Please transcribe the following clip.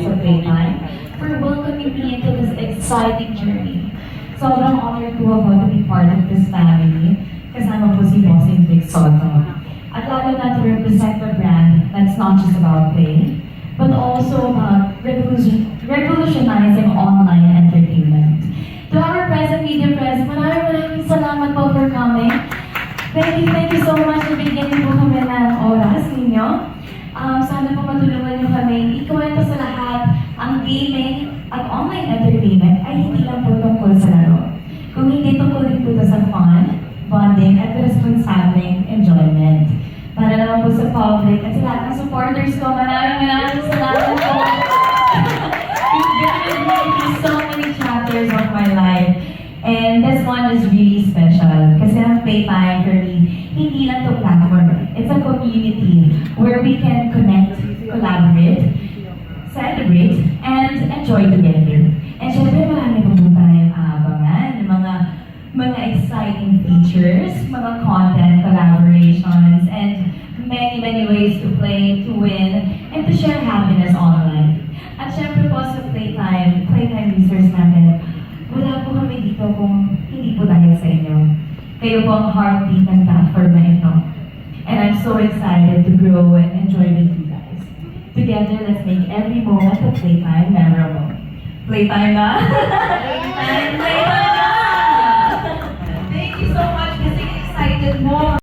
sa Playtime for welcoming me into this exciting journey. Sobrang honored po ako to be part of this family. Kasama po si Bossing Vic Soto. At lalo na to represent the brand that's not just about play, but also about revolutionizing online entertainment. To our present media press, maraming salamat po for coming. Thank you so much for bigyan niyo po kami ng oras ninyo. Sana po matulungan niyo kami ikuwento sa lahat ang gaming at online entertainment ay hindi lang po tungkol sa laro. Kung hindi tungkol din po sa fun, bonding, at responsible enjoyment. Para naman po sa public at sa lahat ng supporters ko, maraming salamat po. You've been with me through so many chapters of my life. And this one is really special. Kasi ang Playtime for me, hindi lang to platform. It's a community where we can connect, collaborate, celebrate, and enjoy together. And syempre marami po tayong aabangan, mga exciting features, mga content collaborations, and many ways to play, to win, and to share happiness online. At syempre po sa Playtime users natin, wala po kami dito kung hindi po dahil sa inyo. Kayo po ang heartbeat ng platform na ito. And I'm so excited to grow and enjoy with you guys. Together, let's make every moment of Playtime memorable. Playtime na? Playtime na! Thank you so much kasi excited mo.